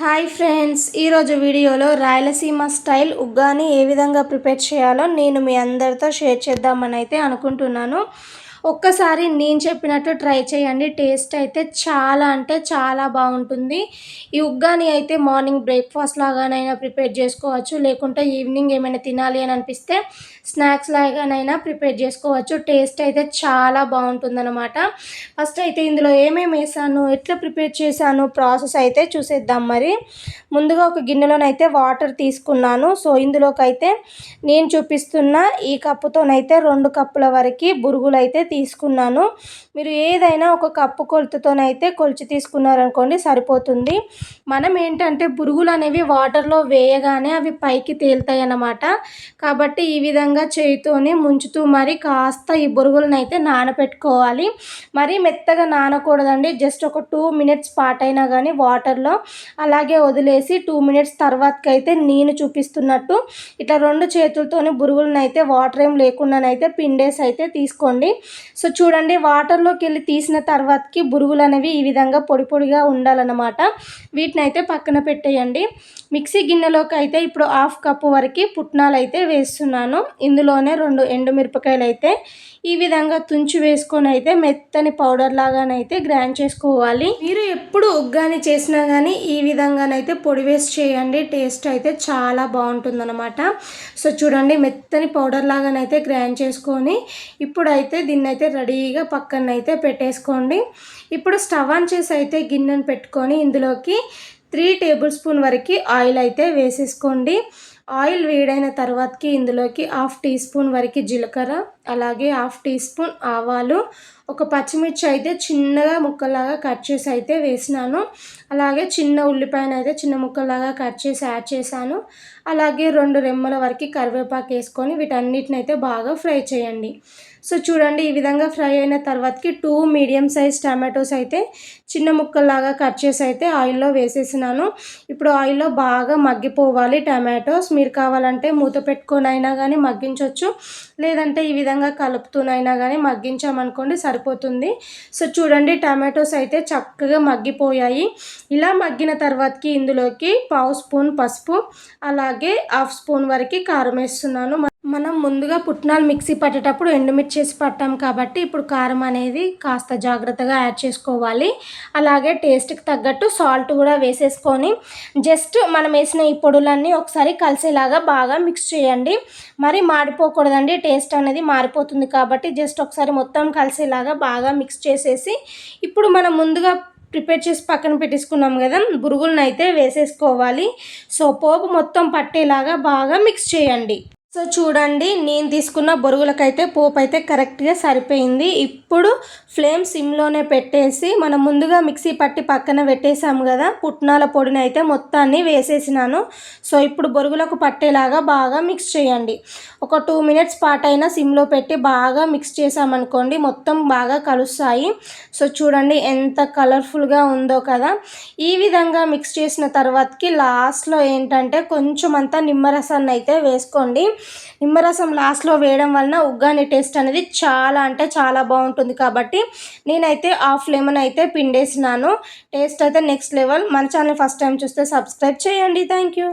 Hi friends, ఈరోజు వీడియోలో Rayalaseema style uggani ఏ విధంగా ప్రిపేర్ చేయాలో నేను మీ అందరితో షేర్ చేద్దామని అయితే అనుకుంటున్నాను. ఒక్కసారి నేను చెప్పినట్టు ట్రై చేయండి. టేస్ట్ అయితే చాలా అంటే చాలా బాగుంటుంది. ఈ ఉగ్గాని అయితే మార్నింగ్ బ్రేక్ఫాస్ట్ లాగానైనా ప్రిపేర్ చేసుకోవచ్చు, లేకుంటే ఈవినింగ్ ఏమైనా తినాలి అని అనిపిస్తే స్నాక్స్ లాగానైనా ప్రిపేర్ చేసుకోవచ్చు. టేస్ట్ అయితే చాలా బాగుంటుందన్నమాట. ఫస్ట్ అయితే ఇందులో ఏమేమి వేసాను, ఎట్లా ప్రిపేర్ చేశాను ప్రాసెస్ అయితే చూసేద్దాం. మరి ముందుగా ఒక గిన్నెలోనైతే వాటర్ తీసుకున్నాను. సో ఇందులోకి అయితే నేను చూపిస్తున్న ఈ కప్పుతోనైతే 2 కప్పుల వరకు బురుగులు అయితే తీసుకున్నాను. మీరు ఏదైనా ఒక కప్పు కొలతతోనైతే కొలిచి తీసుకున్నారనుకోండి సరిపోతుంది. మనం ఏంటంటే బురుగులు అనేవి వాటర్లో వేయగానే అవి పైకి తేలుతాయి అన్నమాట. కాబట్టి ఈ విధంగా చేయితోనే ముంచుతూ మరి కాస్త ఈ బురుగులను అయితే నానబెట్టుకోవాలి. మరీ మెత్తగా నానకూడదండి. జస్ట్ ఒక 2 మినిట్స్ పాటు అయినా కానీ వాటర్లో అలాగే వదిలేసి 2 మినిట్స్ తర్వాతకి అయితే నేను చూపిస్తున్నట్టు ఇట్లా 2 చేతులతోని బురుగులను అయితే వాటర్ ఏం లేకుండానైతే పిండేసి అయితే తీసుకోండి. సో చూడండి, వాటర్లోకి వెళ్ళి తీసిన తర్వాతకి బురుగులు అనేవి ఈ విధంగా పొడి పొడిగా ఉండాలన్నమాట. వీటిని అయితే పక్కన పెట్టేయండి. మిక్సీ గిన్నెలోకి అయితే ఇప్పుడు 1/2 కప్పు వరకు పుట్నాలు అయితే వేస్తున్నాను. ఇందులోనే 2 ఎండుమిరపకాయలు అయితే ఈ విధంగా తుంచి వేసుకొని అయితే మెత్తని పౌడర్ లాగానైతే గ్రైండ్ చేసుకోవాలి. మీరు ఎప్పుడు ఉగ్గాని చేసినా కానీ ఈ విధంగానైతే పొడి వేసి చేయండి. టేస్ట్ అయితే చాలా బాగుంటుందన్నమాట. సో చూడండి, మెత్తని పౌడర్ లాగానైతే గ్రైండ్ చేసుకొని ఇప్పుడైతే దీన్ని అయితే రెడీగా పక్కనైతే పెట్టేసుకోండి. ఇప్పుడు స్టవ్ ఆన్ చేసి అయితే గిన్నెను పెట్టుకొని ఇందులోకి 3 టేబుల్ స్పూన్ వరకు ఆయిల్ అయితే వేసేసుకోండి. ఆయిల్ వేడైన తర్వాతకి ఇందులోకి 1/2 టీ స్పూన్ వరకు జీలకర్ర, అలాగే 1/2 టీ స్పూన్ ఆవాలు, ఒక పచ్చిమిర్చి అయితే చిన్నగా ముక్కలాగా కట్ చేసి అయితే వేసినాను. అలాగే చిన్న ఉల్లిపాయను అయితే చిన్న ముక్కలాగా కట్ చేసి యాడ్ చేశాను. అలాగే 2 రెమ్మల వరకు కరివేపాకు వేసుకొని వీటన్నిటిని అయితే బాగా ఫ్రై చేయండి. సో చూడండి, ఈ విధంగా ఫ్రై అయిన తర్వాతకి 2 మీడియం సైజ్ టమాటోస్ అయితే చిన్న ముక్కల్లాగా కట్ చేసి అయితే ఆయిల్లో వేసేసినాను. ఇప్పుడు ఆయిల్లో బాగా మగ్గిపోవాలి టమాటోస్. మీరు కావాలంటే మూత పెట్టుకొని అయినా కానీ మగ్గించవచ్చు, లేదంటే ఈ విధంగా కలుపుతూనైనా కానీ మగ్గించామనుకోండి సరిపోతుంది. సో చూడండి, టమాటోస్ అయితే చక్కగా మగ్గిపోయాయి. ఇలా మగ్గిన తర్వాతకి ఇందులోకి 1/2 స్పూన్ పసుపు, అలాగే 1/2 స్పూన్ వరకు కారం వేస్తున్నాను. మనం ముందుగా పుట్నాలు మిక్సీ పట్టేటప్పుడు ఎండుమిర్చి చేసి పట్టాం కాబట్టి ఇప్పుడు కారం అనేది కాస్త జాగ్రత్తగా యాడ్ చేసుకోవాలి. అలాగే టేస్ట్కి తగ్గట్టు సాల్ట్ కూడా వేసేసుకొని జస్ట్ మనం వేసిన ఈ పొడులన్నీ ఒకసారి కలిసేలాగా బాగా మిక్స్ చేయండి. మరి మాడిపోకూడదండి, టేస్ట్ అనేది మారిపోతుంది. కాబట్టి జస్ట్ ఒకసారి మొత్తం కలిసేలాగా బాగా మిక్స్ చేసేసి ఇప్పుడు మనం ముందుగా ప్రిపేర్ చేసి పక్కన పెట్టేసుకున్నాం కదా, బురుగులను అయితే వేసేసుకోవాలి. సో పోపు మొత్తం పట్టేలాగా బాగా మిక్స్ చేయండి. సో చూడండి, నేను తీసుకున్న బొరుగులకైతే పోపు అయితే కరెక్ట్గా సరిపోయింది. ఇప్పుడు ఫ్లేమ్ సిమ్లోనే పెట్టేసి మనం ముందుగా మిక్సీ పట్టి పక్కన పెట్టేసాము కదా పుట్నాల పొడిని అయితే మొత్తాన్ని వేసేసినాను. సో ఇప్పుడు బొరుగులకు పట్టేలాగా బాగా మిక్స్ చేయండి. ఒక 2 మినిట్స్ పాటు అయినా సిమ్లో పెట్టి బాగా మిక్స్ చేసామనుకోండి మొత్తం బాగా కలుస్తాయి. సో చూడండి ఎంత కలర్ఫుల్గా ఉందో కదా. ఈ విధంగా మిక్స్ చేసిన తర్వాతకి లాస్ట్లో ఏంటంటే కొంచెం అంతా నిమ్మరసాన్ని అయితే వేసుకోండి. నిమ్మరసం లాస్ట్లో వేయడం వలన ఉగ్గాని టేస్ట్ అనేది చాలా అంటే చాలా బాగుంటుంది. కాబట్టి నేనైతే 1/2 లెమన్ అయితే పిండేసినాను. టేస్ట్ అయితే నెక్స్ట్ లెవెల్. మన ఛానల్ ఫస్ట్ టైం చూస్తే సబ్స్క్రైబ్ చేయండి. Thank you.